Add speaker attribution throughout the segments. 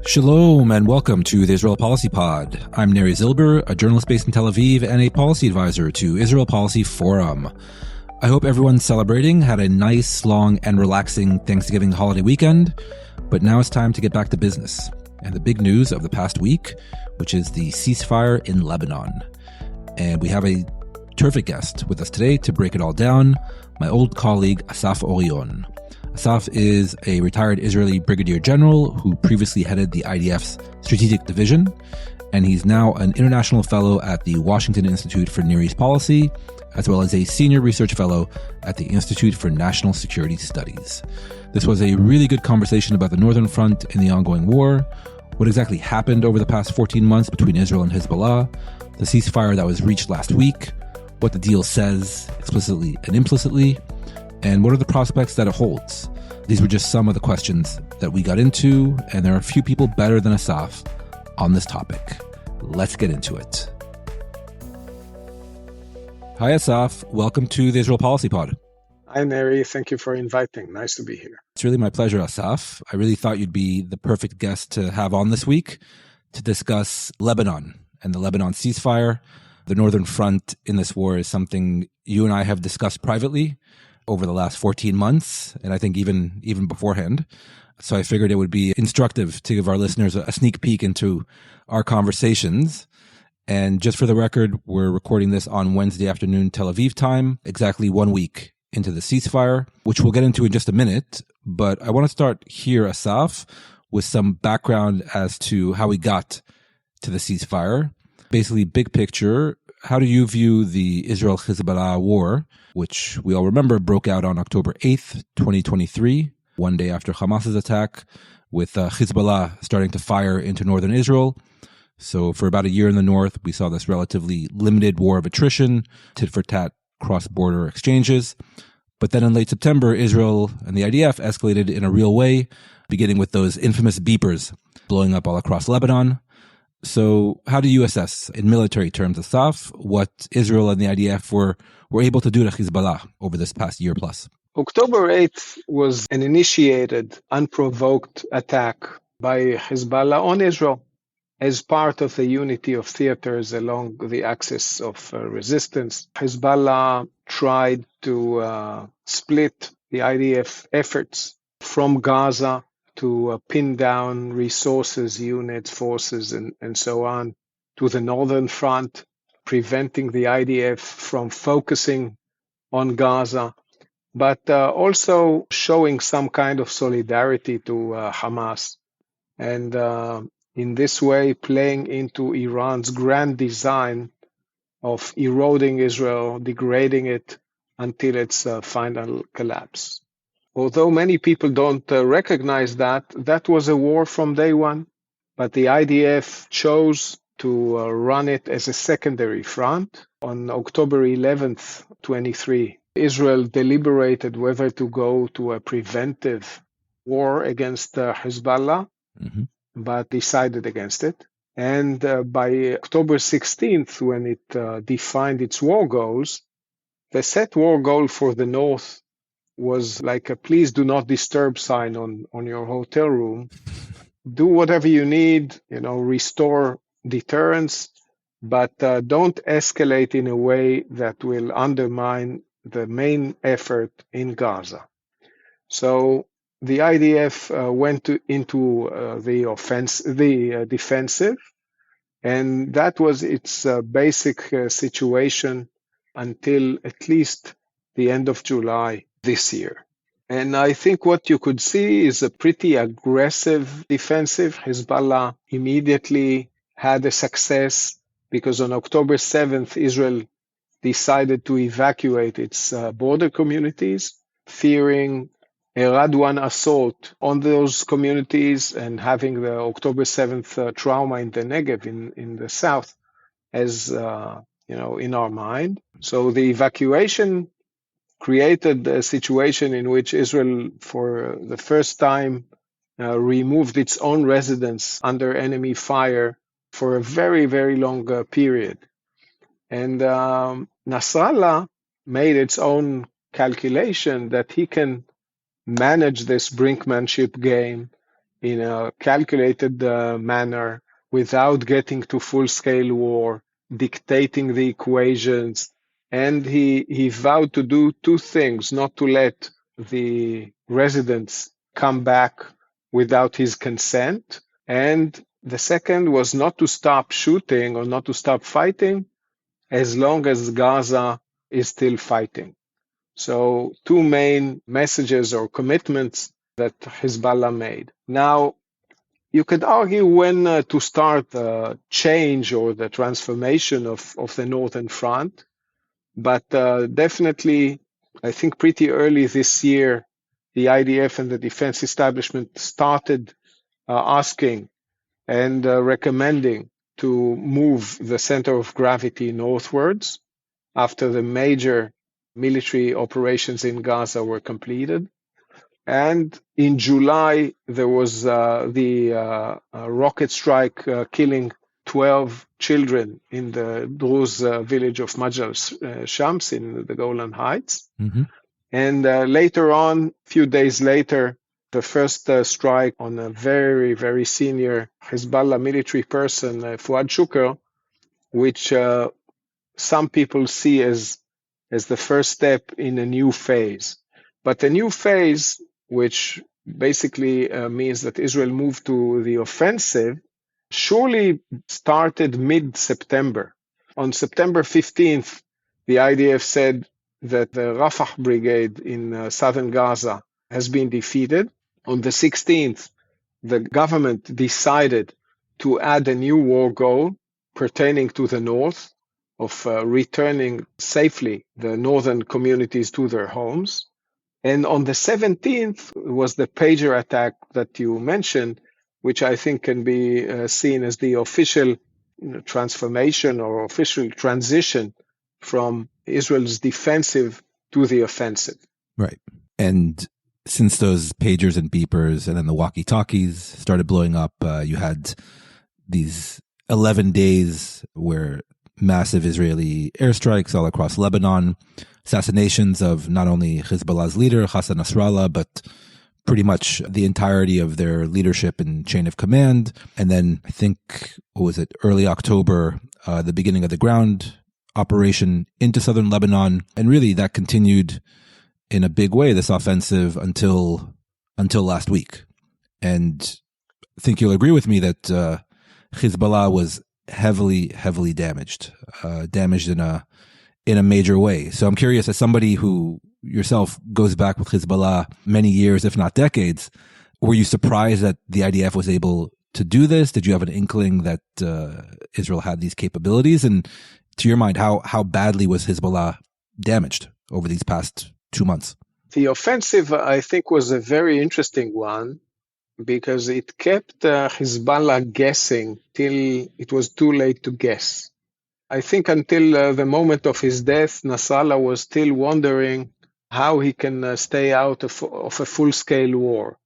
Speaker 1: Shalom and welcome to the Israel Policy Pod. I'm Neri Zilber, a journalist based in Tel Aviv and a policy advisor to Israel Policy Forum. I hope everyone's celebrating, had a nice, long, and relaxing Thanksgiving holiday weekend, but now it's time to get back to business and the big news of the past week, which is the ceasefire in Lebanon. And we have a terrific guest with us today to break it all down, my old colleague Assaf Orion. Assaf is a retired Israeli brigadier general who previously headed the IDF's strategic division, and he's now an international fellow at the Washington Institute for Near East Policy, as well as a senior research fellow at the Institute for National Security Studies. This was a really good conversation about the Northern Front and the ongoing war, what exactly happened over the past 14 months between Israel and Hezbollah, the ceasefire that was reached last week, what the deal says explicitly and implicitly, and what are the prospects that it holds. These were just some of the questions that we got into, and there are a few people better than Assaf on this topic. Let's get into it. Hi, Assaf. Welcome to the Israel Policy Pod.
Speaker 2: Hi, Neri. Thank you for inviting. Nice to be here.
Speaker 1: It's really my pleasure, Assaf. I really thought you'd be the perfect guest to have on this week to discuss Lebanon and the Lebanon ceasefire. The Northern Front in this war is something you and I have discussed privately over the last 14 months, and I think even beforehand. So I figured it would be instructive to give our listeners a sneak peek into our conversations. And just for the record, we're recording this on Wednesday afternoon Tel Aviv time, exactly 1 week into the ceasefire, which we'll get into in just a minute. But I want to start here, Assaf, with some background as to how we got to the ceasefire. Basically, big picture, how do you view the Israel-Hezbollah war, which we all remember broke out on October 8th, 2023, one day after Hamas's attack, with Hezbollah starting to fire into northern Israel? So for about a year in the north, we saw this relatively limited war of attrition, tit-for-tat cross-border exchanges. But then in late September, Israel and the IDF escalated in a real way, beginning with those infamous beepers blowing up all across Lebanon. So how do you assess, in military terms, Assaf, what Israel and the IDF were able to do to Hezbollah over this past year plus?
Speaker 2: October 8th was an initiated, unprovoked attack by Hezbollah on Israel as part of the unity of theaters along the axis of resistance. Hezbollah tried to split the IDF efforts from Gaza to pin down resources, units, forces, and so on to the Northern Front, preventing the IDF from focusing on Gaza, but also showing some kind of solidarity to Hamas. And in this way, playing into Iran's grand design of eroding Israel, degrading it until its final collapse. Although many people don't recognize that was a war from day one, but the IDF chose to run it as a secondary front. On October 11th, 23, Israel deliberated whether to go to a preventive war against Hezbollah, but decided against it. And by October 16th, when it defined its war goals, the set war goal for the North was like a please do not disturb sign on your hotel room. Do whatever you need, restore deterrence, but don't escalate in a way that will undermine the main effort in Gaza. So the IDF went into the defensive, and that was its basic situation until at least the end of July this year. And I think what you could see is a pretty aggressive defensive. Hezbollah immediately had a success because on October 7th, Israel decided to evacuate its border communities, fearing a Radwan assault on those communities and having the October 7th trauma in the Negev in the south as, in our mind. So the evacuation created a situation in which Israel, for the first time, removed its own residents under enemy fire for a very, very long period. And Nasrallah made its own calculation that he can manage this brinkmanship game in a calculated manner without getting to full-scale war, dictating the equations. And he vowed to do two things: not to let the residents come back without his consent. And the second was not to stop shooting or not to stop fighting as long as Gaza is still fighting. So two main messages or commitments that Hezbollah made. Now, you could argue when to start the change or the transformation of the Northern Front, but definitely, I think pretty early this year, the IDF and the defense establishment started asking and recommending to move the center of gravity northwards after the major military operations in Gaza were completed. And in July, there was the rocket strike killing 12 children in the Druze village of Majal Shams in the Golan Heights.
Speaker 1: Mm-hmm.
Speaker 2: And later on, a few days later, the first strike on a very, very senior Hezbollah military person, Fuad Shukr, which some people see as the first step in a new phase. But a new phase, which basically means that Israel moved to the offensive, surely started mid-September. On September 15th, the IDF said that the Rafah brigade in southern Gaza has been defeated. On the 16th, the government decided to add a new war goal pertaining to the north, of returning safely the northern communities to their homes. And on the 17th was the pager attack that you mentioned, which I think can be seen as the official transformation or official transition from Israel's defensive to the offensive.
Speaker 1: Right. And since those pagers and beepers and then the walkie-talkies started blowing up, you had these 11 days where massive Israeli airstrikes all across Lebanon, assassinations of not only Hezbollah's leader, Hassan Nasrallah, but pretty much the entirety of their leadership and chain of command. And then I think, early October, the beginning of the ground operation into southern Lebanon. And really that continued in a big way, this offensive, until last week. And I think you'll agree with me that Hezbollah was heavily damaged in a major way. So I'm curious, as somebody who yourself goes back with Hezbollah many years, if not decades, were you surprised that the IDF was able to do this? Did you have an inkling that Israel had these capabilities? And to your mind, how badly was Hezbollah damaged over these past 2 months?
Speaker 2: The offensive, I think, was a very interesting one, because it kept Hezbollah guessing till it was too late to guess. I think until the moment of his death, Nasrallah was still wondering how he can stay out of a full-scale war.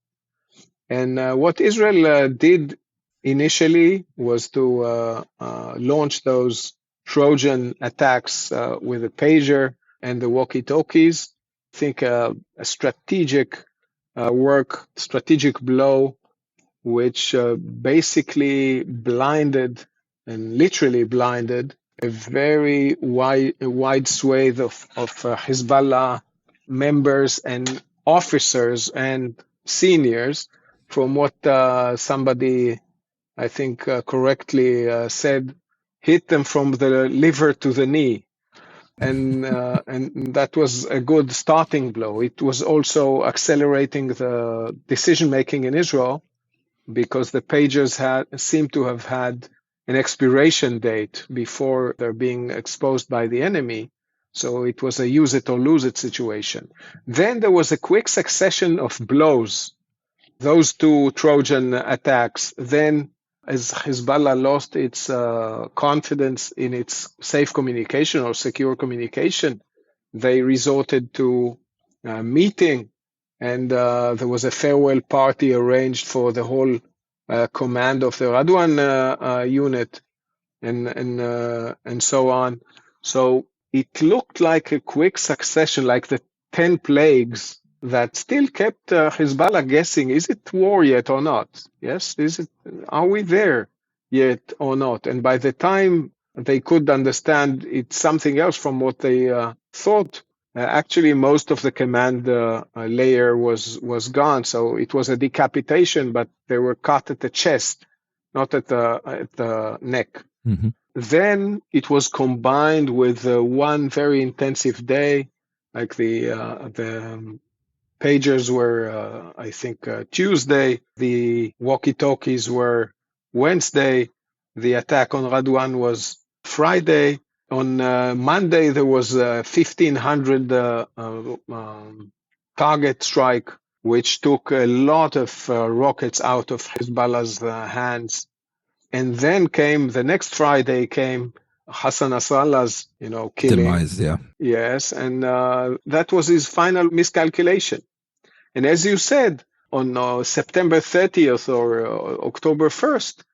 Speaker 2: And what Israel did initially was to launch those Trojan attacks with the pager and the walkie-talkies. I think a strategic strategic blow, which basically blinded and literally blinded a very wide swathe of Hezbollah members and officers and seniors, from what somebody, I think, correctly said, hit them from the liver to the knee. And that was a good starting blow. It was also accelerating the decision-making in Israel, because the pagers seemed to have had an expiration date before they're being exposed by the enemy. So it was a use it or lose it situation. Then there was a quick succession of blows, those two Trojan attacks. Then, as Hezbollah lost its confidence in its safe communication or secure communication, they resorted to meeting, and there was a farewell party arranged for the whole command of the Radwan unit, and so on. So it looked like a quick succession, like the 10 plagues that still kept Hezbollah guessing, is it war yet or not? Yes, are we there yet or not? And by the time they could understand it's something else from what they thought, actually most of the command layer was gone. So it was a decapitation, but they were cut at the chest, not at the neck.
Speaker 1: Mm-hmm.
Speaker 2: Then it was combined with one very intensive day, like the pagers were, I think, Tuesday. The walkie-talkies were Wednesday. The attack on Radwan was Friday. On Monday, there was a 1,500 target strike, which took a lot of rockets out of Hezbollah's hands. And then the next Friday came Hassan Nasrallah's, killing.
Speaker 1: Demise, yeah.
Speaker 2: Yes, and that was his final miscalculation. And as you said, on September 30th or October 1st,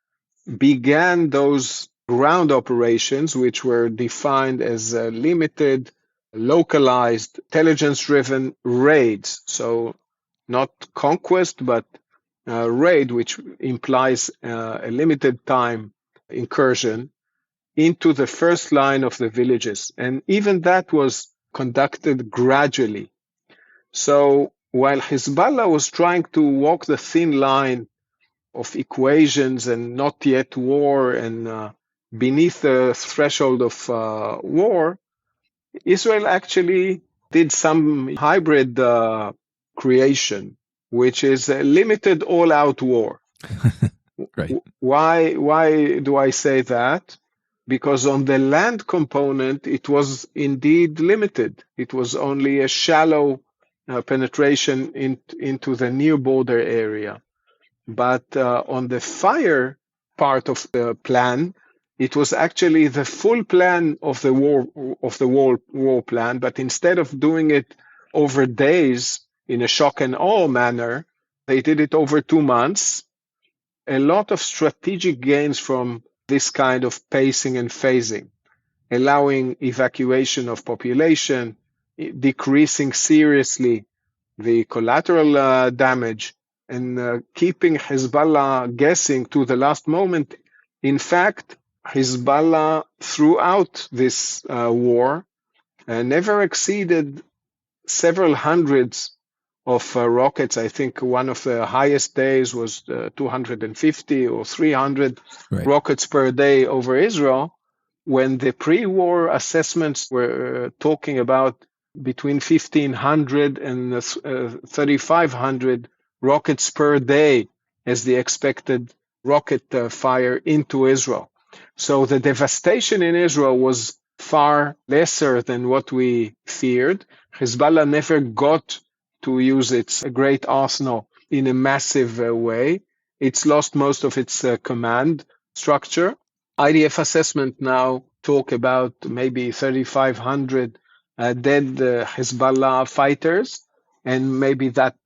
Speaker 2: began those ground operations, which were defined as limited, localized, intelligence-driven raids. So not conquest, but raid, which implies a limited time incursion into the first line of the villages. And even that was conducted gradually. So while Hezbollah was trying to walk the thin line of equations and not yet war and beneath the threshold of war, Israel actually did some hybrid creation, which is a limited all-out war.
Speaker 1: Right.
Speaker 2: Why do I say that? Because on the land component, it was indeed limited. It was only a shallow penetration into the near border area. But on the fire part of the plan, it was actually the full plan of the war plan. But instead of doing it over days in a shock and awe manner, they did it over 2 months. A lot of strategic gains from this kind of pacing and phasing, allowing evacuation of population, decreasing seriously the collateral damage, and keeping Hezbollah guessing to the last moment. In fact, Hezbollah throughout this war never exceeded several hundreds of rockets. I think one of the highest days was 250 or 300 rockets per day over Israel, when the pre-war assessments were talking about between 1,500 and 3,500 rockets per day as the expected rocket fire into Israel. So the devastation in Israel was far lesser than what we feared. Hezbollah never got to use its great arsenal in a massive way. It's lost most of its command structure. IDF assessment now talk about maybe 3,500 dead Hezbollah fighters, and maybe that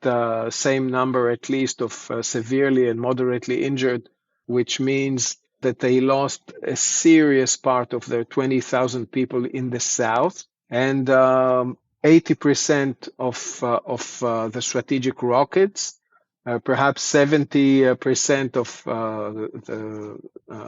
Speaker 2: same number at least of severely and moderately injured, which means that they lost a serious part of their 20,000 people in the south, and 80% of the strategic rockets, perhaps 70% of the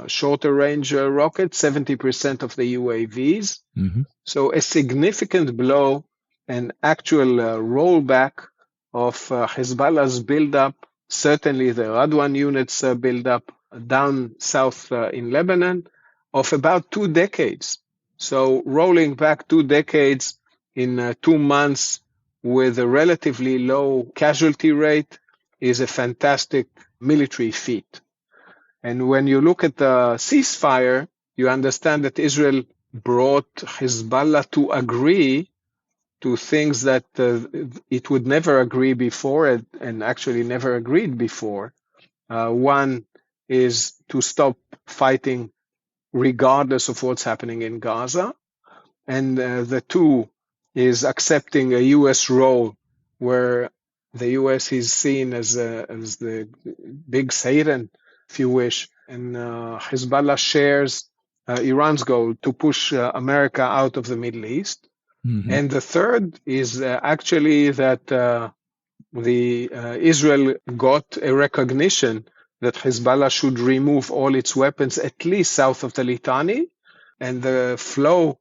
Speaker 2: shorter range rockets, 70% of the UAVs.
Speaker 1: Mm-hmm.
Speaker 2: So a significant blow, an actual rollback of Hezbollah's buildup, certainly the Radwan units buildup down south in Lebanon, of about 2 decades. So rolling back 2 decades in 2 months with a relatively low casualty rate is a fantastic military feat. And when you look at the ceasefire, you understand that Israel brought Hezbollah to agree to things that it would never agree before, and actually never agreed before. One is to stop fighting regardless of what's happening in Gaza. And the two is accepting a U.S. role where the U.S. is seen as the big Satan, if you wish. And Hezbollah shares Iran's goal to push America out of the Middle East.
Speaker 1: Mm-hmm.
Speaker 2: And the third is actually that Israel got a recognition that Hezbollah should remove all its weapons at least south of the Litani, and the flow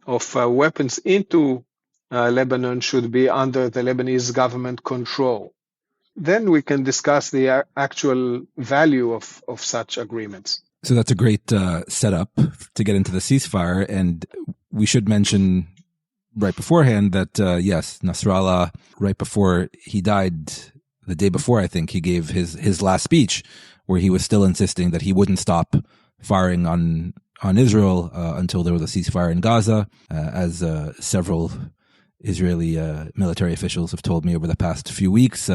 Speaker 2: of weapons into Lebanon should be under the Lebanese government control. Then we can discuss the actual value of such agreements.
Speaker 1: So that's a great setup to get into the ceasefire. And we should mention right beforehand that, yes, Nasrallah, right before he died, the day before, I think, he gave his last speech where he was still insisting that he wouldn't stop firing on Israel until there was a ceasefire in Gaza, as several Israeli military officials have told me over the past few weeks.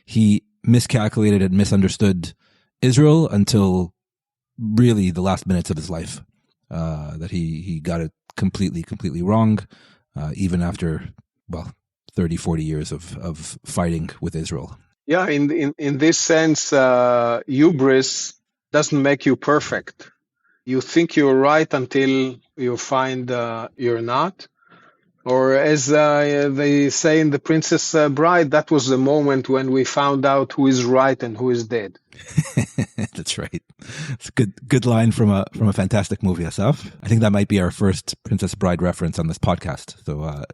Speaker 1: He miscalculated and misunderstood Israel until really the last minutes of his life, that he got it completely wrong, even after, 30, 40 years of fighting with Israel.
Speaker 2: Yeah, in this sense, hubris doesn't make you perfect. You think you're right until you find you're not. Or as they say in The Princess Bride, that was the moment when we found out who is right and who is dead.
Speaker 1: That's right. It's a good line from a fantastic movie, Assaf. I think that might be our first Princess Bride reference on this podcast.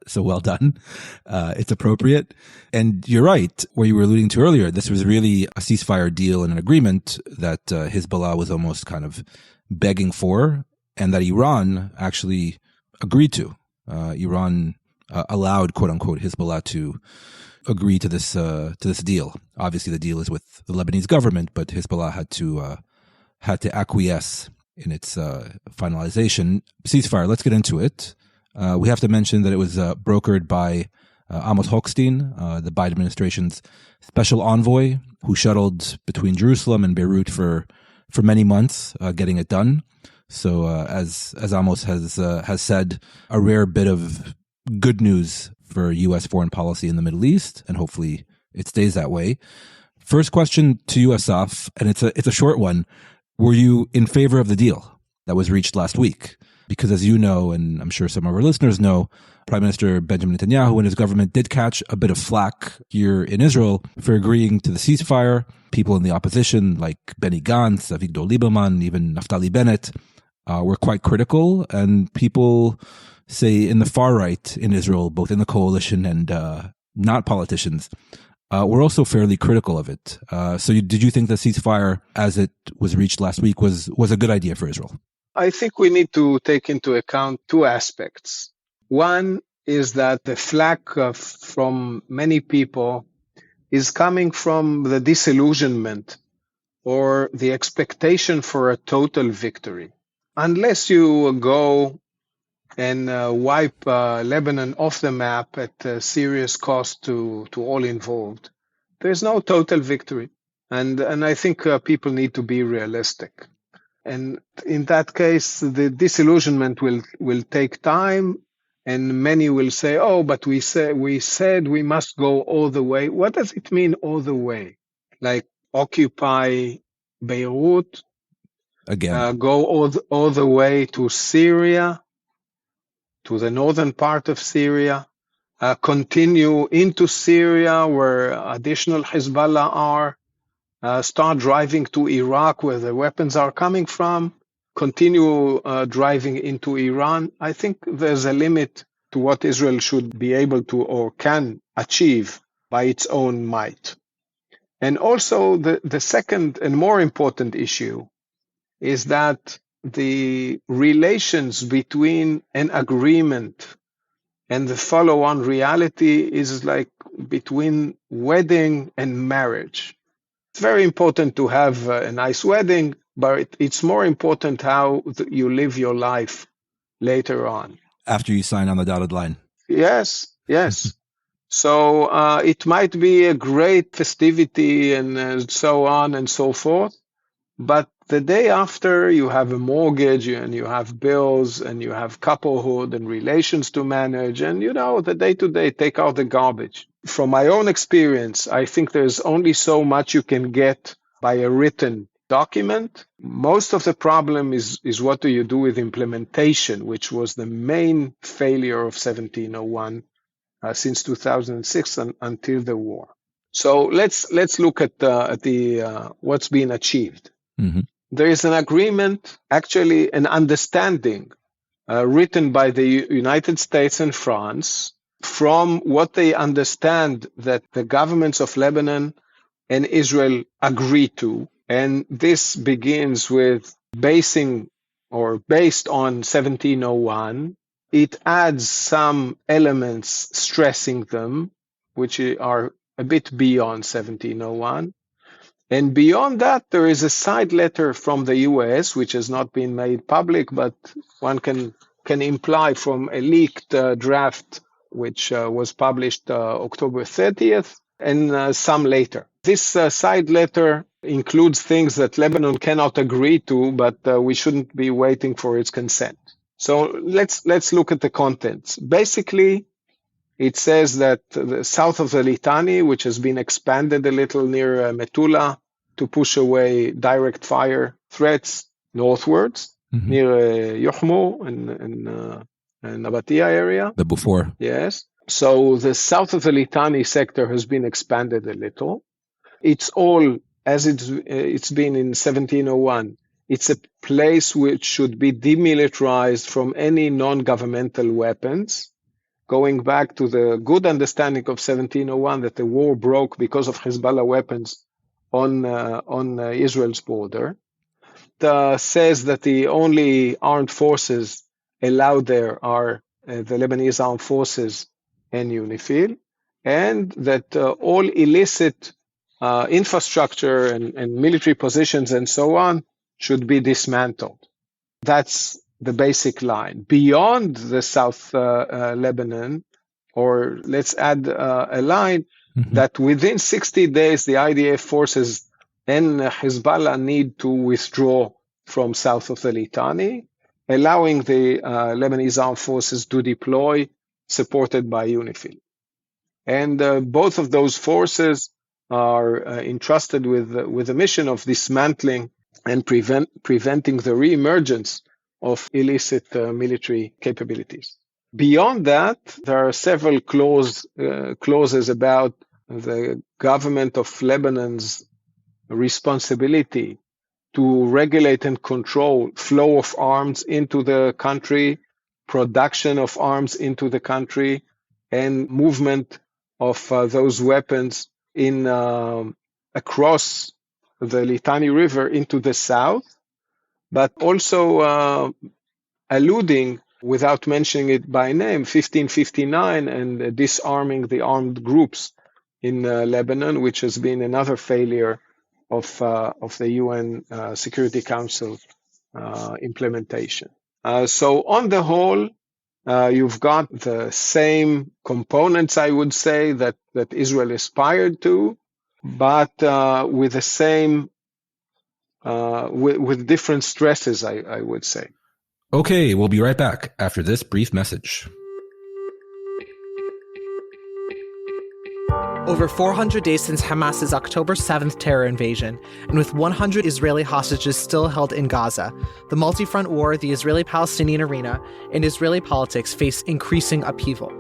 Speaker 1: So well done. It's appropriate. And you're right, where you were alluding to earlier, this was really a ceasefire deal and an agreement that Hezbollah was almost kind of begging for, and that Iran actually agreed to. Iran allowed, quote unquote, Hezbollah to agree to this deal. Obviously, the deal is with the Lebanese government, but Hezbollah had to acquiesce in its finalization. Ceasefire. Let's get into it. We have to mention that it was brokered by Amos Hochstein, the Biden administration's special envoy, who shuttled between Jerusalem and Beirut for many months, getting it done. So, as Amos has said, a rare bit of good news for U.S. foreign policy in the Middle East, and hopefully it stays that way. First question to you, Assaf, and it's a short one. Were you in favor of the deal that was reached last week? Because as you know, and I'm sure some of our listeners know, Prime Minister Benjamin Netanyahu and his government did catch a bit of flack here in Israel for agreeing to the ceasefire. People in the opposition, like Benny Gantz, Avigdor Lieberman, even Naftali Bennett, were quite critical, and people say in the far right in Israel, both in the coalition and not politicians, were also fairly critical of it. So did you think the ceasefire, as it was reached last week, was a good idea for Israel?
Speaker 2: I think we need to take into account two aspects. One is that the flack from many people is coming from the disillusionment or the expectation for a total victory. Unless you go and wipe Lebanon off the map at serious cost to all involved, there's no total victory. And I think people need to be realistic. And in that case, the disillusionment will take time, and many will say, "Oh, but we said we must go all the way." What does it mean, all the way? Like occupy Beirut?
Speaker 1: Again,
Speaker 2: Go all the way to Syria, to the northern part of Syria, continue into Syria where additional Hezbollah are, start driving to Iraq where the weapons are coming from, continue driving into Iran. I think there's a limit to what Israel should be able to or can achieve by its own might. And also the second and more important issue is that the relations between an agreement and the follow-on reality is like between wedding and marriage. It's very important to have a nice wedding, but it's more important how you live your life later on.
Speaker 1: After you sign on the dotted line.
Speaker 2: Yes. So it might be a great festivity and so on and so forth, but the day after you have a mortgage and you have bills and you have couplehood and relations to manage, and the day-to-day, take out the garbage. From my own experience, I think there's only so much you can get by a written document. Most of the problem is what do you do with implementation, which was the main failure of 1701 since 2006 until the war. So let's look at the what's been achieved.
Speaker 1: Mm-hmm.
Speaker 2: There is an agreement, actually an understanding, written by the United States and France, from what they understand that the governments of Lebanon and Israel agree to. And this begins with based on 1701. It adds some elements stressing them, which are a bit beyond 1701. And beyond that, there is a side letter from the US, which has not been made public, but one can imply from a leaked draft, which was published October 30th, and some later. This side letter includes things that Lebanon cannot agree to, but we shouldn't be waiting for its consent. So let's look at the contents. Basically, it says that the south of the Litani, which has been expanded a little near Metula to push away direct fire threats northwards, near Yochmo and Nabatia area.
Speaker 1: The before.
Speaker 2: Yes. So the south of the Litani sector has been expanded a little. It's all as it's been in 1701. It's a place which should be demilitarized from any non-governmental weapons, going back to the good understanding of 1701 that the war broke because of Hezbollah weapons on Israel's border. It says that the only armed forces allowed there are the Lebanese armed forces and UNIFIL, and that all illicit infrastructure and military positions and so on should be dismantled. That's the basic line. Beyond the South Lebanon, or let's add a line that within 60 days, the IDF forces and Hezbollah need to withdraw from south of the Litani, allowing the Lebanese armed forces to deploy, supported by UNIFIL. And both of those forces are entrusted with the mission of dismantling and preventing the reemergence of illicit military capabilities. Beyond that, there are several clauses about the government of Lebanon's responsibility to regulate and control flow of arms into the country, production of arms into the country, and movement of those weapons in across the Litani River into the south, but also alluding, without mentioning it by name, 1559 and disarming the armed groups in Lebanon, which has been another failure of the UN Security Council implementation. So on the whole, you've got the same components, I would say, that Israel aspired to, but with the same, with different stresses, I would say.
Speaker 1: Okay, we'll be right back after this brief message.
Speaker 3: Over 400 days since Hamas's October 7th terror invasion, and with 100 Israeli hostages still held in Gaza, the multi-front war, the Israeli-Palestinian arena, and Israeli politics face increasing upheaval.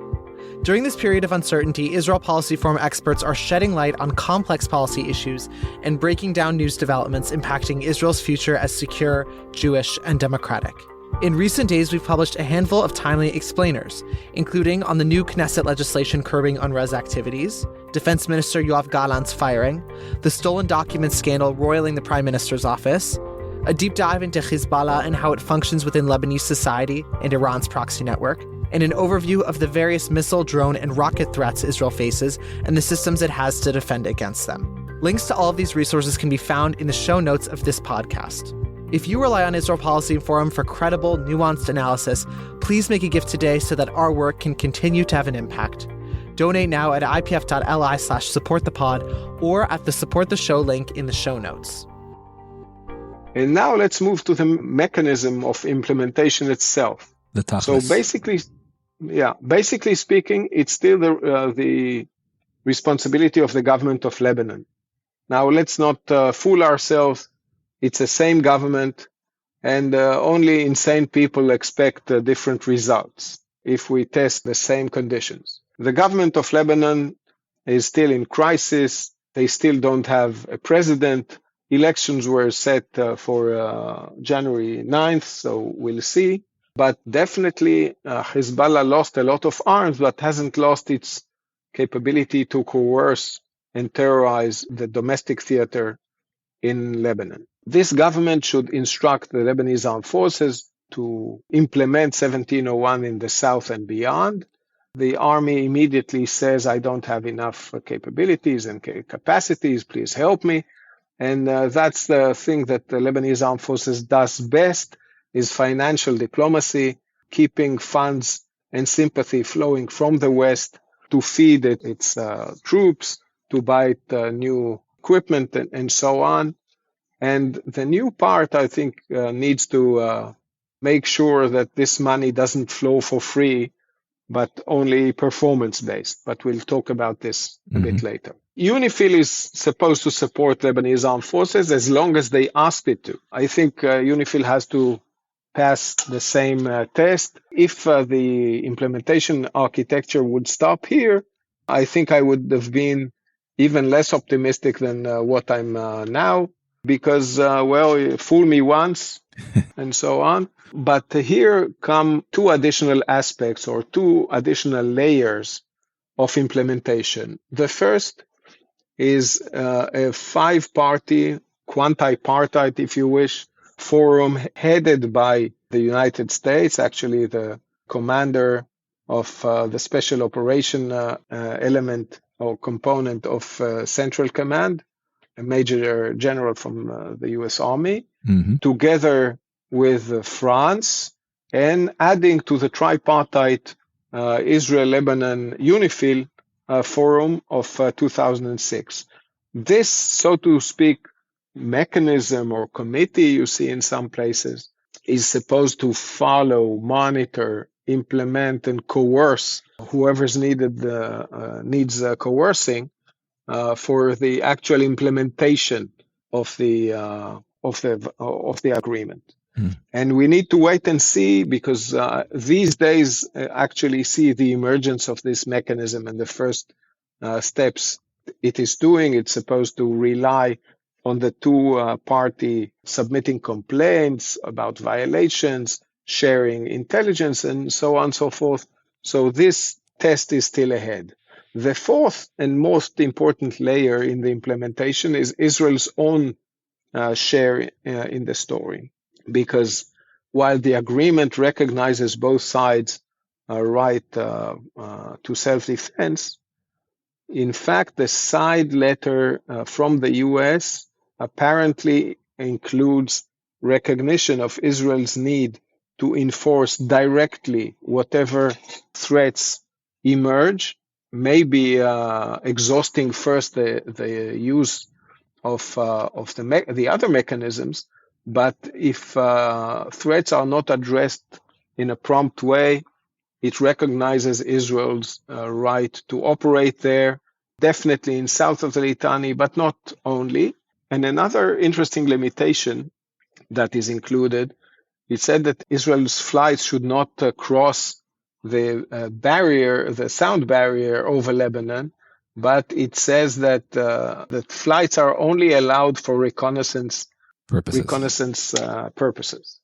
Speaker 3: During this period of uncertainty, Israel Policy Forum experts are shedding light on complex policy issues and breaking down news developments impacting Israel's future as secure, Jewish, and democratic. In recent days, we've published a handful of timely explainers, including on the new Knesset legislation curbing UNRWA's activities, Defense Minister Yoav Gallant's firing, the stolen documents scandal roiling the Prime Minister's office, a deep dive into Hezbollah and how it functions within Lebanese society and Iran's proxy network, and an overview of the various missile, drone, and rocket threats Israel faces and the systems it has to defend against them. Links to all of these resources can be found in the show notes of this podcast. If you rely on Israel Policy Forum for credible, nuanced analysis, please make a gift today so that our work can continue to have an impact. Donate now at ipf.li/supportthepod or at the Support the Show link in the show notes.
Speaker 2: And now let's move to the mechanism of implementation itself. So basically speaking, it's still the responsibility of the government of Lebanon. Now let's not fool ourselves. It's the same government, and only insane people expect different results if we test the same conditions. The government of Lebanon is still in crisis. They still don't have a president. Elections were set for January 9th, so we'll see. But definitely Hezbollah lost a lot of arms, but hasn't lost its capability to coerce and terrorize the domestic theater in Lebanon. This government should instruct the Lebanese armed forces to implement 1701 in the south and beyond. The army immediately says, I don't have enough capabilities and capacities, please help me. And that's the thing that the Lebanese armed forces does best, is financial diplomacy, keeping funds and sympathy flowing from the West to feed its troops, to buy new equipment and so on. And the new part, I think, needs to make sure that this money doesn't flow for free, but only performance-based. But we'll talk about this a bit later. UNIFIL is supposed to support Lebanese armed forces as long as they ask it to. I think UNIFIL has to pass the same test. If the implementation architecture would stop here, I think I would have been even less optimistic than what I'm now, because, fool me once and so on. But here come two additional aspects or two additional layers of implementation. The first is a five-party, quantipartite, if you wish, forum headed by the United States, actually the commander of the special operation element or component of Central Command, a major general from the U.S. Army, together with France, and adding to the tripartite Israel-Lebanon UNIFIL forum of 2006. This, so to speak, mechanism or committee you see in some places is supposed to follow, monitor, implement, and coerce whoever's needs coercing for the actual implementation of the agreement. And we need to wait and see, because these days actually see the emergence of this mechanism and the first steps it is doing. It's supposed to rely on the two party submitting complaints about violations, sharing intelligence, and so on and so forth. So this test is still ahead. The fourth and most important layer in the implementation is Israel's own share in the story. Because while the agreement recognizes both sides' right to self-defense, in fact, the side letter from the U.S. apparently includes recognition of Israel's need to enforce directly whatever threats emerge, maybe exhausting first the use of the other mechanisms. But if threats are not addressed in a prompt way, it recognizes Israel's right to operate there, definitely in south of the Litani, but not only. And another interesting limitation that is included, it said that Israel's flights should not cross the barrier, the sound barrier over Lebanon, but it says that that flights are only allowed for reconnaissance purposes,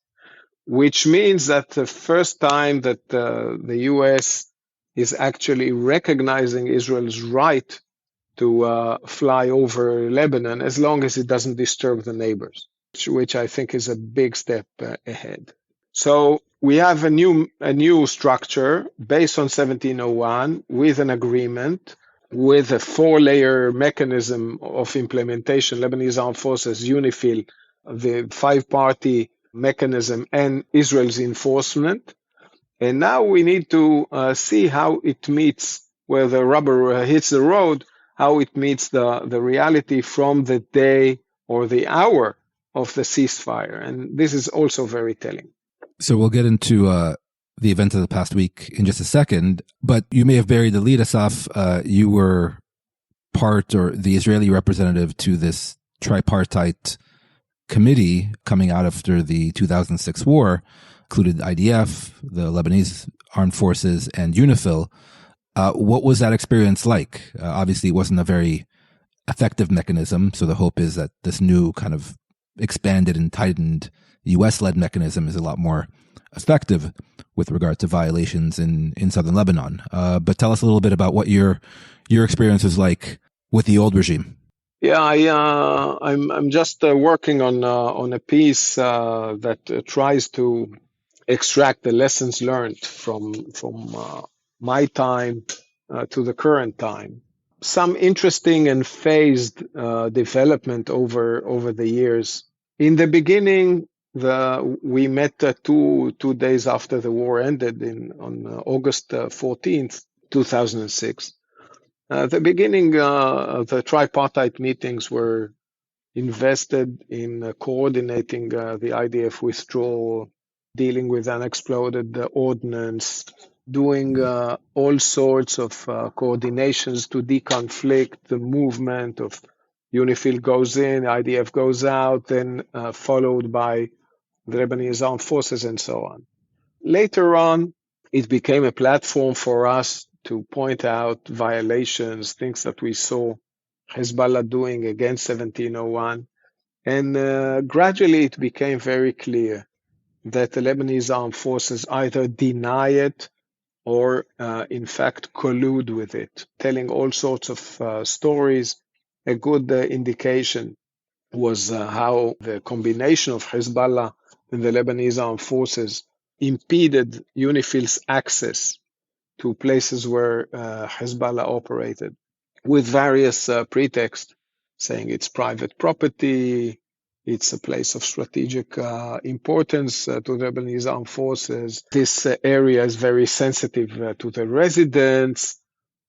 Speaker 2: which means that the first time that the U.S. is actually recognizing Israel's right to fly over Lebanon, as long as it doesn't disturb the neighbors, which I think is a big step ahead. So we have a new structure based on 1701 with an agreement, with a 4-layer mechanism of implementation: Lebanese Armed Forces, UNIFIL, the 5-party mechanism, and Israel's enforcement. And now we need to see how it meets, where the rubber hits the road, how it meets the reality from the day or the hour of the ceasefire. And this is also very telling.
Speaker 1: So we'll get into the events of the past week in just a second, but you may have buried the lead, Assaf. You were part, or the Israeli representative to this tripartite committee coming out after the 2006 war, included IDF, the Lebanese Armed Forces, and UNIFIL. What was that experience like? Obviously, it wasn't a very effective mechanism. So the hope is that this new kind of expanded and tightened U.S.-led mechanism is a lot more effective with regard to violations in southern Lebanon. But tell us a little bit about what your experience was like with the old regime.
Speaker 2: Yeah, I'm just working on a piece that tries to extract the lessons learned from my time to the current time. Some interesting and phased development over the years. In the beginning, we met 2 days after the war ended on August 14th, 2006. The beginning, the tripartite meetings were invested in coordinating the IDF withdrawal, dealing with unexploded ordnance, doing all sorts of coordinations to deconflict the movement of UNIFIL goes in, IDF goes out, then followed by the Lebanese armed forces and so on. Later on, it became a platform for us to point out violations, things that we saw Hezbollah doing against 1701. And gradually it became very clear that the Lebanese armed forces either deny it or, in fact, collude with it, telling all sorts of stories. A good indication was how the combination of Hezbollah and the Lebanese armed forces impeded UNIFIL's access to places where Hezbollah operated, with various pretexts, saying it's private property, it's a place of strategic importance to the Lebanese armed forces. This area is very sensitive to the residents,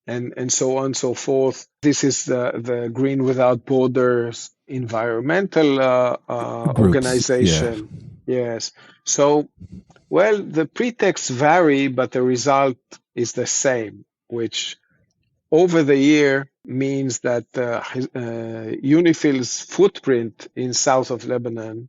Speaker 2: and so on and so forth. This is the Green Without Borders environmental organization.
Speaker 1: Yeah.
Speaker 2: Yes. So, well, the pretexts vary, but the result is the same, which over the year means that UNIFIL's footprint in south of Lebanon,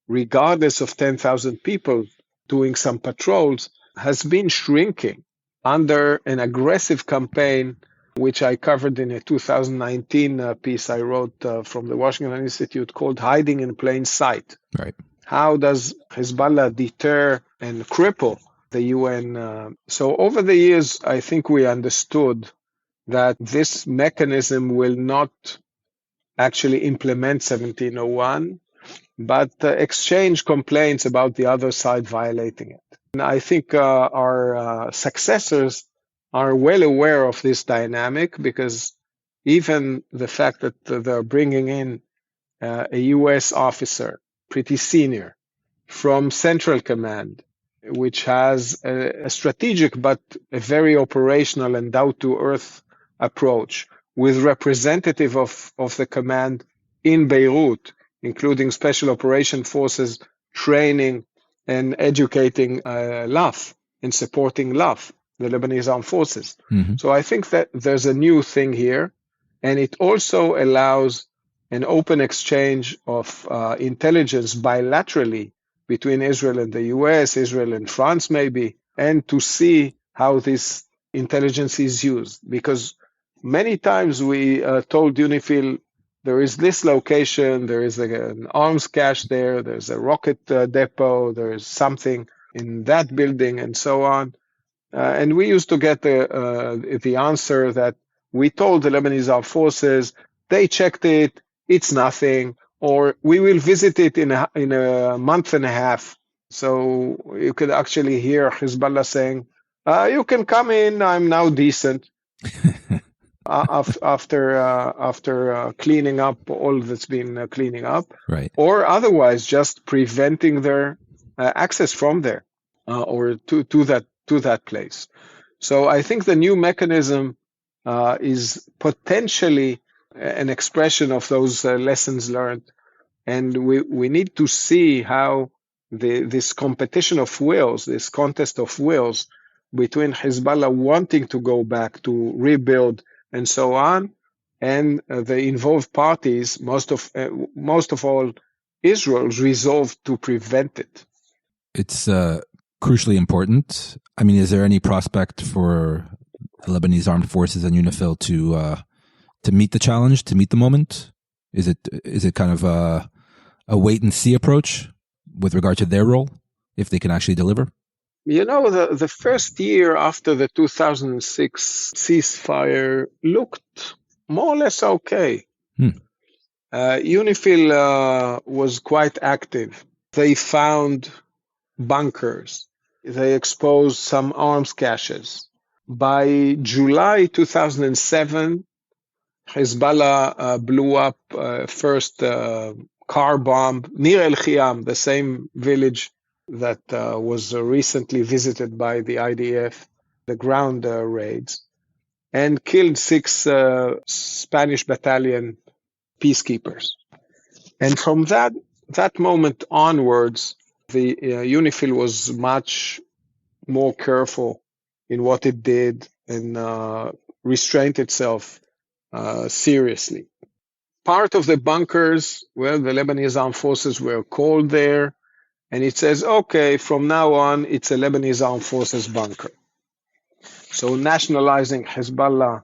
Speaker 2: regardless of 10,000 people doing some patrols, has been shrinking under an aggressive campaign, which I covered in a 2019 piece I wrote from the Washington Institute called Hiding in Plain Sight.
Speaker 1: Right.
Speaker 2: How does Hezbollah deter and cripple the UN? So over the years, I think we understood that this mechanism will not actually implement 1701, but exchange complaints about the other side violating it. And I think our successors are well aware of this dynamic, because even the fact that they're bringing in a U.S. officer, pretty senior, from Central Command, which has a strategic but a very operational and down-to-earth approach, with representative of the command in Beirut, including Special Operation Forces training and educating LAF and supporting LAF, the Lebanese Armed Forces.
Speaker 1: Mm-hmm.
Speaker 2: So I think that there's a new thing here, and it also allows an open exchange of intelligence bilaterally between Israel and the US, Israel and France maybe, and to see how this intelligence is used. Because many times we told UNIFIL, there is this location, there is an arms cache there, there's a rocket depot, there's something in that building, and so on. And we used to get the answer that we told the Lebanese armed forces, they checked it, it's nothing, or we will visit it in a month and a half. So you could actually hear Hezbollah saying, you can come in, I'm now decent. After cleaning up all that's been cleaning up,
Speaker 1: right,
Speaker 2: or otherwise just preventing their access from there or to that place. So I think the new mechanism is potentially an expression of those lessons learned, and we need to see how this competition of wills, this contest of wills between Hezbollah wanting to go back to rebuild and so on, and the involved parties, most of all Israel's resolved to prevent it.
Speaker 1: It's crucially important. I mean, is there any prospect for the Lebanese armed forces and UNIFIL to meet the challenge, to meet the moment? Is it kind of a wait and see approach with regard to their role, if they can actually deliver?
Speaker 2: You know, the first year after the 2006 ceasefire looked more or less okay. UNIFIL was quite active. They found bunkers. They exposed some arms caches. By July 2007, Hezbollah blew up first car bomb near El Khiyam, the same village that was recently visited by the IDF, the ground raids, and killed 6 Spanish battalion peacekeepers. And from that moment onwards, the UNIFIL was much more careful in what it did and restrained itself seriously. Part of the bunkers, well, the Lebanese armed forces were called there, and it says, okay, from now on, it's a Lebanese armed forces bunker. So nationalizing Hezbollah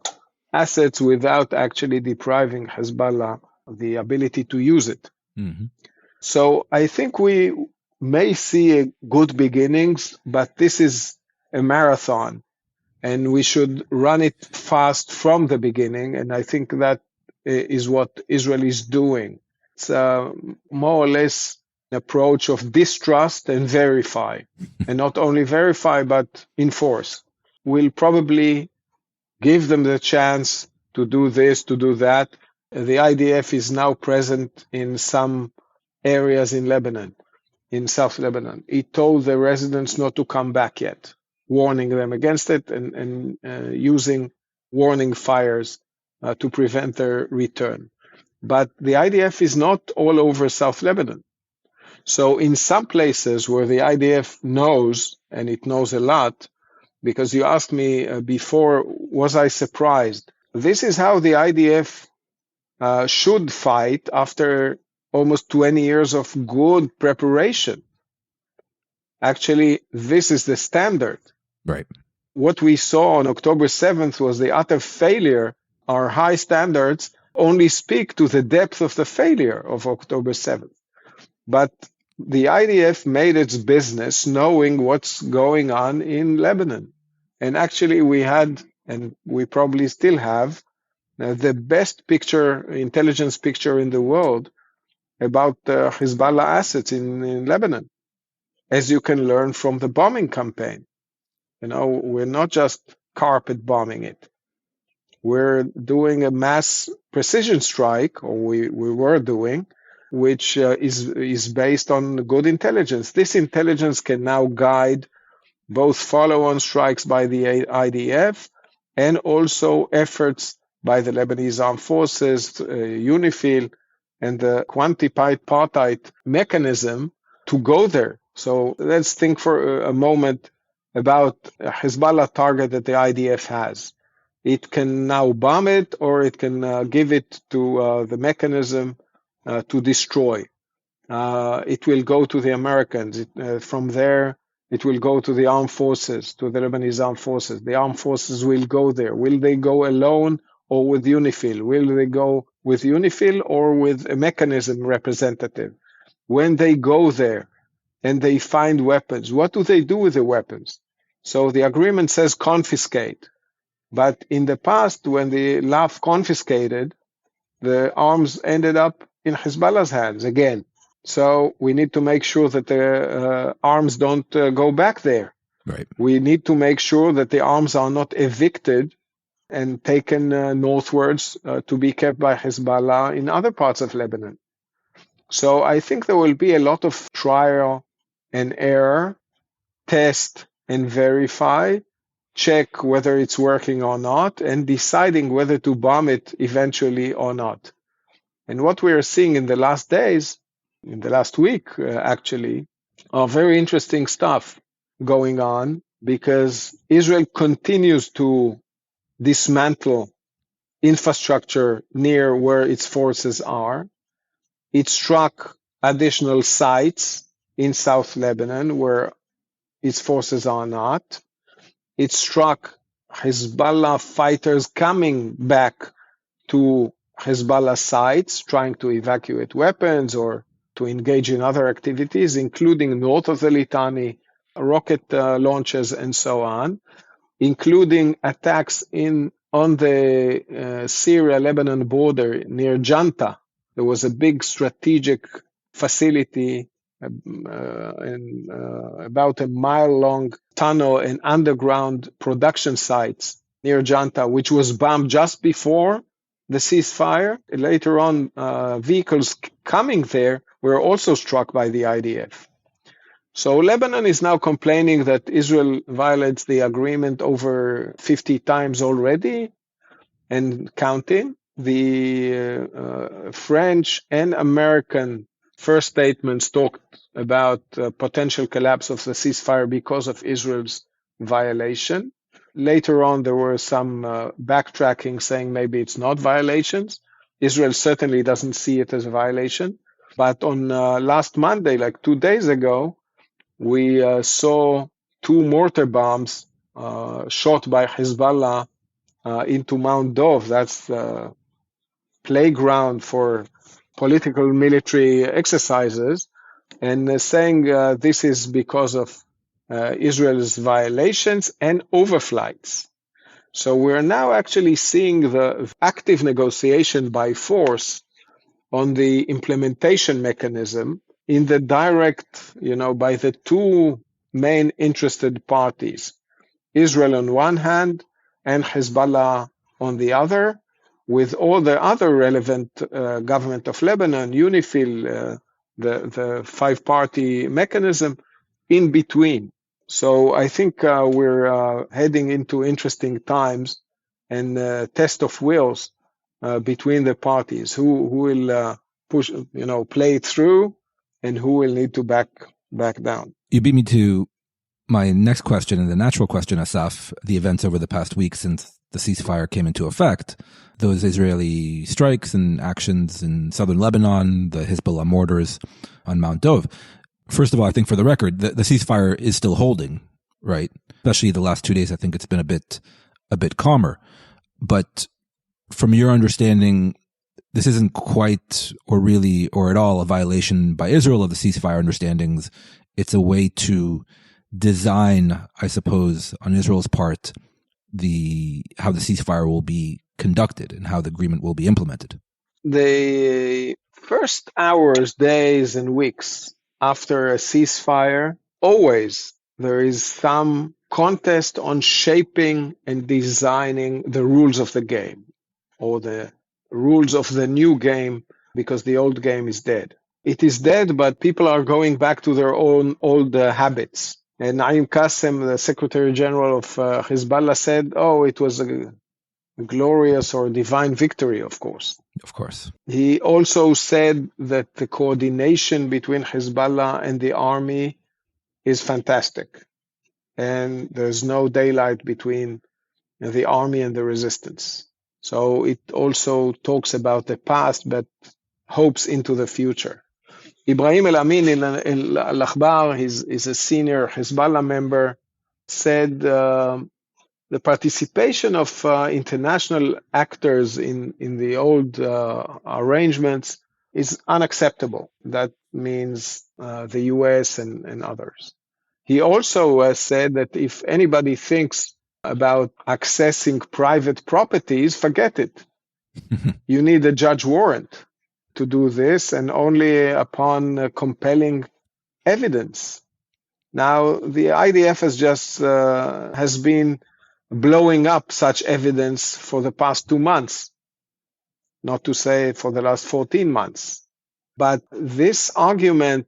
Speaker 2: assets without actually depriving Hezbollah of the ability to use it.
Speaker 1: Mm-hmm.
Speaker 2: So I think we may see good beginnings, but this is a marathon, and we should run it fast from the beginning, and I think that is what Israel is doing. It's more or less an approach of distrust and verify, and not only verify, but enforce. We'll probably give them the chance to do this, to do that. The IDF is now present in some areas in Lebanon, in South Lebanon. It told the residents not to come back yet, warning them against it and using warning fires to prevent their return. But the IDF is not all over South Lebanon. So in some places where the IDF knows, and it knows a lot, because you asked me before, was I surprised? This is how the IDF should fight after almost 20 years of good preparation. Actually, this is the standard.
Speaker 1: Right.
Speaker 2: What we saw on October 7th was the utter failure. Our high standards only speak to the depth of the failure of October 7th. But the IDF made its business knowing what's going on in Lebanon. And actually we had, and we probably still have, the best intelligence picture in the world about Hezbollah assets in Lebanon, as you can learn from the bombing campaign. You know, we're not just carpet bombing it. We're doing a mass precision strike, or we were doing, which is based on good intelligence. This intelligence can now guide both follow-on strikes by the IDF and also efforts by the Lebanese armed forces, UNIFIL, and the quantipartite mechanism to go there. So let's think for a moment about a Hezbollah target that the IDF has. It can now bomb it, or it can give it to the mechanism to destroy. It will go to the Americans. From there, it will go to the armed forces, to the Lebanese armed forces. The armed forces will go there. Will they go alone or with UNIFIL? Will they go with UNIFIL or with a mechanism representative? When they go there and they find weapons, what do they do with the weapons? So the agreement says confiscate. But in the past, when the LAF confiscated, the arms ended up in Hezbollah's hands again. So we need to make sure that the arms don't go back there.
Speaker 1: Right.
Speaker 2: We need to make sure that the arms are not evicted and taken northwards to be kept by Hezbollah in other parts of Lebanon. So I think there will be a lot of trial and error, test and verify, check whether it's working or not, and deciding whether to bomb it eventually or not. And what we are seeing in the last days, in the last week actually, are very interesting stuff going on, because Israel continues to dismantle infrastructure near where its forces are. It struck additional sites in South Lebanon where its forces are not. It struck Hezbollah fighters coming back to Hezbollah sites, trying to evacuate weapons or to engage in other activities, including north of the Litani, rocket launches, and so on, including attacks on the Syria-Lebanon border near Janta. There was a big strategic facility, about a mile-long tunnel and underground production sites near Janta, which was bombed just before the ceasefire. Later on, vehicles coming there were also struck by the IDF. So Lebanon is now complaining that Israel violates the agreement over 50 times already and counting. The French and American first statements talked about potential collapse of the ceasefire because of Israel's violation. Later on, there were some backtracking saying maybe it's not violations. Israel certainly doesn't see it as a violation. But on last Monday, like 2 days ago, we saw 2 mortar bombs shot by Hezbollah into Mount Dov. That's the playground for political military exercises, and saying this is because of Israel's violations and overflights. So we're now actually seeing the active negotiation by force on the implementation mechanism in the direct, by the 2 main interested parties, Israel on one hand and Hezbollah on the other, with all the other relevant government of Lebanon, UNIFIL, the 5-party mechanism in between. So I think we're heading into interesting times and test of wills between the parties. Who will push, play it through, and who will need to back down.
Speaker 1: You beat me to my next question, and the natural question, Assaf. The events over the past week since the ceasefire came into effect, those Israeli strikes and actions in southern Lebanon, the Hezbollah mortars on Mount Dov. First of all, I think for the record, the ceasefire is still holding, right? Especially the last 2 days, I think it's been a bit calmer. But from your understanding, this isn't quite or really or at all a violation by Israel of the ceasefire understandings. It's a way to design, I suppose, on Israel's part, how the ceasefire will be conducted and how the agreement will be implemented.
Speaker 2: The first hours, days, and weeks after a ceasefire, always there is some contest on shaping and designing the rules of the game, or the rules of the new game, because the old game is dead. It is dead, but people are going back to their own old habits. And Naim Qassem, the Secretary General of Hezbollah, said, it was a glorious or divine victory, of course.
Speaker 1: Of course.
Speaker 2: He also said that the coordination between Hezbollah and the army is fantastic. And there's no daylight between the army and the resistance. So it also talks about the past, but hopes into the future. Ibrahim El-Amin in Al-Akhbar, he's a senior Hezbollah member, said the participation of international actors in the old arrangements is unacceptable. That means the US and others. He also said that if anybody thinks about accessing private properties, forget it. You need a judge warrant to do this, and only upon compelling evidence. Now, the IDF has been blowing up such evidence for the past 2 months, not to say for the last 14 months. But this argument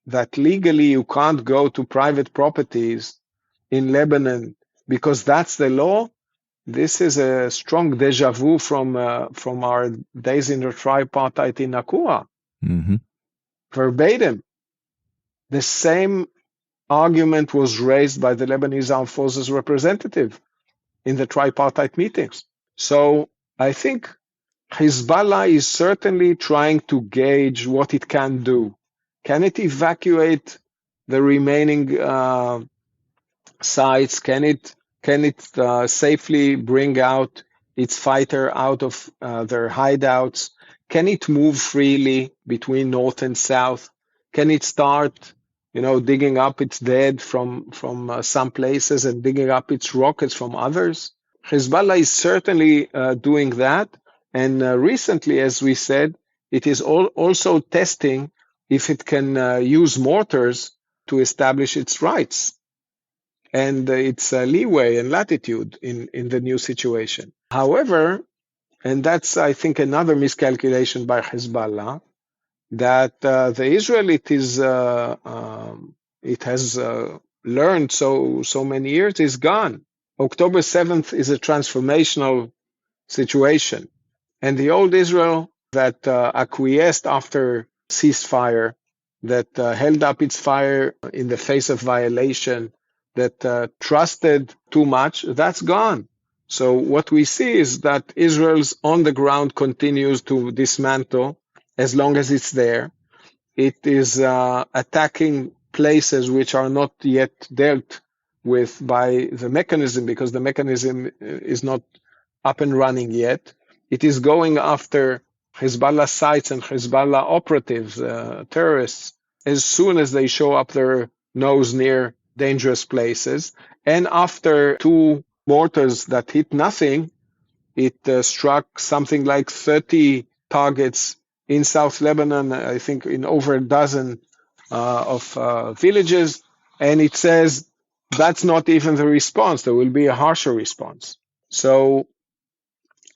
Speaker 2: that legally you can't go to private properties in Lebanon because that's the law, this is a strong deja vu from our days in the tripartite in Nakua.
Speaker 1: Mm-hmm.
Speaker 2: Verbatim. The same argument was raised by the Lebanese Armed Forces representative in the tripartite meetings. So I think Hezbollah is certainly trying to gauge what it can do. Can it evacuate the remaining sites? Can it Can it safely bring out its fighter out of their hideouts? Can it move freely between north and south? Can it start, digging up its dead from some places and digging up its rockets from others? Hezbollah is certainly doing that. And recently, as we said, it is also testing if it can use mortars to establish its rights and its leeway and latitude in the new situation. However, and that's, I think, another miscalculation by Hezbollah, that the Israel it has learned so many years is gone. October 7th is a transformational situation. And the old Israel that acquiesced after ceasefire, that held up its fire in the face of violation, that trusted too much, that's gone. So what we see is that Israel's on the ground continues to dismantle as long as it's there. It is attacking places which are not yet dealt with by the mechanism, because the mechanism is not up and running yet. It is going after Hezbollah sites and Hezbollah operatives, terrorists, as soon as they show up their nose near dangerous places. And after 2 mortars that hit nothing, it struck something like 30 targets in South Lebanon, I think in over a dozen of villages. And it says that's not even the response. There will be a harsher response. So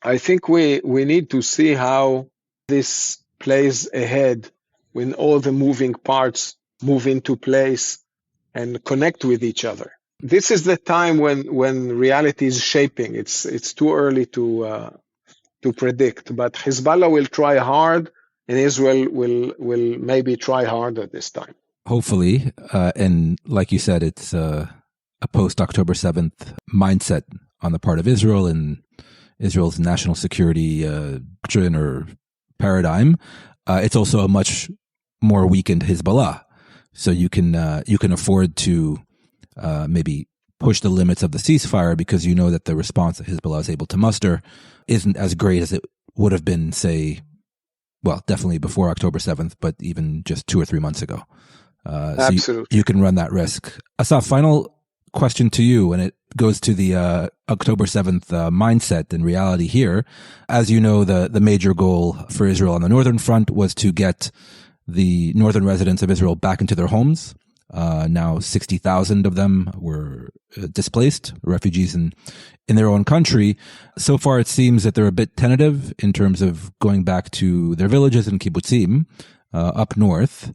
Speaker 2: I think we need to see how this plays ahead when all the moving parts move into place and connect with each other. This is the time when reality is shaping. It's too early to predict, but Hezbollah will try hard, and Israel will maybe try harder this time.
Speaker 1: Hopefully, and like you said, it's a post-October 7th mindset on the part of Israel and Israel's national security doctrine or paradigm. It's also a much more weakened Hezbollah, so you can afford to maybe push the limits of the ceasefire, because you know that the response that Hezbollah is able to muster isn't as great as it would have been, say, well, definitely before October 7th, but even just 2 or 3 months ago.
Speaker 2: Absolutely.
Speaker 1: So you can run that risk. Assaf, final question to you, and it goes to the October 7th mindset and reality here. As you know, the major goal for Israel on the northern front was to get the northern residents of Israel back into their homes. Now 60,000 of them were displaced, refugees in their own country. So far, it seems that they're a bit tentative in terms of going back to their villages and kibbutzim up north.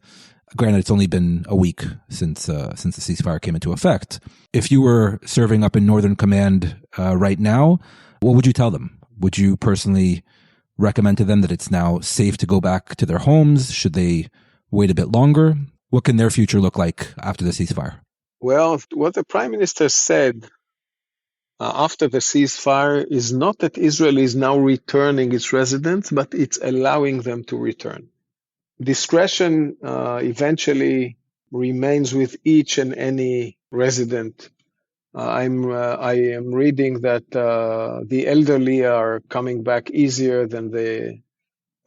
Speaker 1: Granted, it's only been a week since the ceasefire came into effect. If you were serving up in Northern Command right now, what would you tell them? Would you personally recommend to them that it's now safe to go back to their homes? Should they wait a bit longer? What can their future look like after the ceasefire?
Speaker 2: Well, what the Prime Minister said after the ceasefire is not that Israel is now returning its residents, but it's allowing them to return. Discretion eventually remains with each and any resident. I am reading that the elderly are coming back easier than the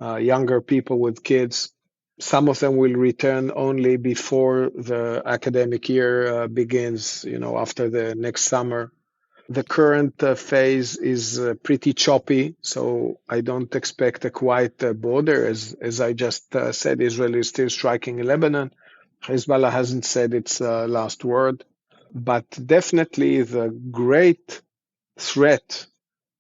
Speaker 2: younger people with kids. Some of them will return only before the academic year begins, after the next summer. The current phase is pretty choppy, so I don't expect a quiet border. As I just said, Israel is still striking in Lebanon. Hezbollah hasn't said its last word. But definitely the great threat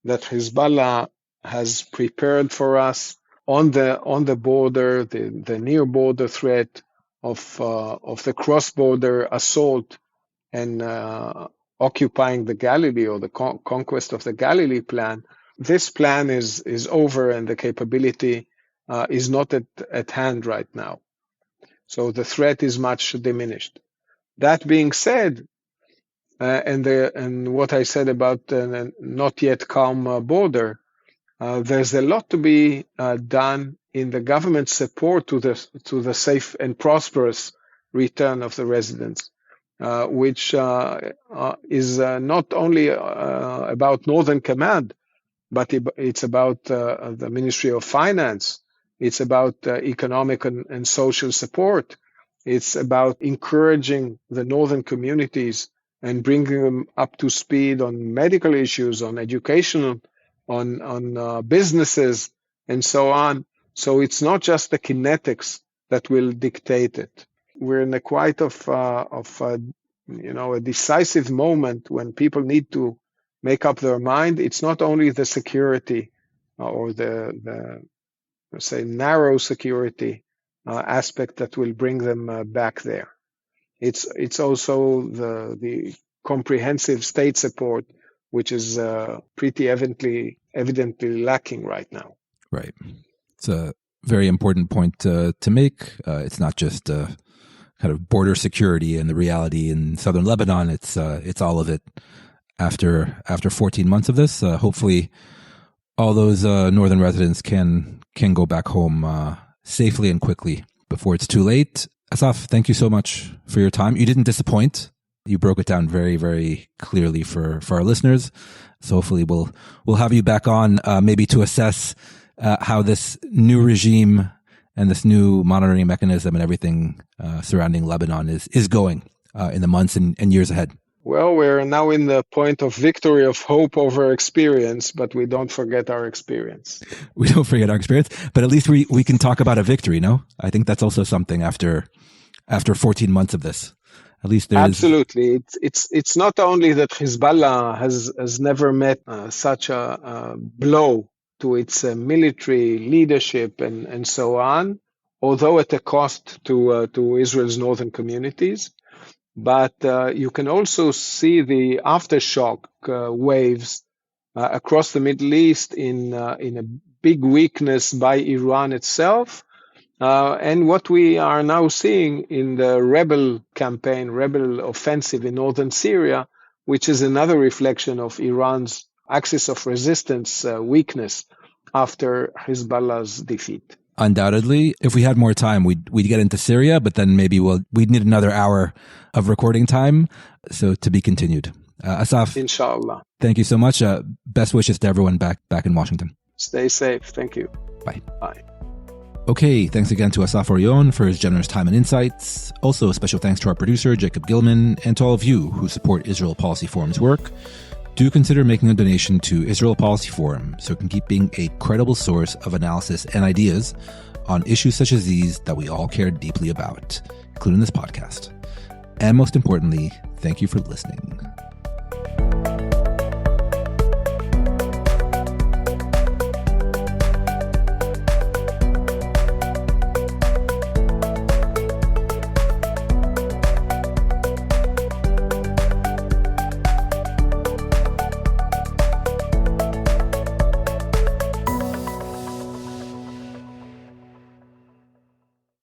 Speaker 2: that Hezbollah has prepared for us on the border, the near border threat of the cross-border assault and occupying the Galilee, or the conquest of the Galilee plan, this plan is over, and the capability is not at hand right now. So the threat is much diminished. That being said, and what I said about not yet calm border, there's a lot to be done in the government support to the safe and prosperous return of the residents. which is not only about Northern Command, but it's about the Ministry of Finance. It's about economic and social support. It's about encouraging the northern communities and bringing them up to speed on medical issues, on education, on businesses, and so on. So it's not just the kinetics that will dictate it. We're in a quite a decisive moment when people need to make up their mind. It's not only the security or the say narrow security aspect that will bring them back there. It's also the comprehensive state support, which is pretty evidently lacking right now.
Speaker 1: Right. It's a very important point to make. It's not just kind of border security and the reality in southern Lebanon. It's all of it. After 14 months of this, hopefully, all those northern residents can go back home safely and quickly before it's too late. Assaf, thank you so much for your time. You didn't disappoint. You broke it down very, very clearly for our listeners. So hopefully we'll have you back on maybe to assess how this new regime and this new monitoring mechanism and everything surrounding Lebanon is going in the months and years ahead.
Speaker 2: Well, we're now in the point of victory of hope over experience, but we don't forget our experience.
Speaker 1: We don't forget our experience, but at least we can talk about a victory, no? I think that's also something after 14 months of this. At least there
Speaker 2: Absolutely. It's not only that Hezbollah has never met such a blow to its military leadership and so on, although at a cost to Israel's northern communities. But you can also see the aftershock waves across the Middle East in a big weakness by Iran itself, and what we are now seeing in the rebel offensive in northern Syria, which is another reflection of Iran's axis of resistance weakness after Hezbollah's defeat.
Speaker 1: Undoubtedly, if we had more time, we'd get into Syria, but then maybe we'd need another hour of recording time. So to be continued. Assaf,
Speaker 2: Inshallah.
Speaker 1: Thank you so much. Best wishes to everyone back in Washington.
Speaker 2: Stay safe. Thank you.
Speaker 1: Bye.
Speaker 2: Bye.
Speaker 1: Okay, thanks again to Assaf Orion for his generous time and insights. Also, a special thanks to our producer, Jacob Gilman, and to all of you who support Israel Policy Forum's work. Do consider making a donation to Israel Policy Forum so it can keep being a credible source of analysis and ideas on issues such as these that we all care deeply about, including this podcast. And most importantly, thank you for listening.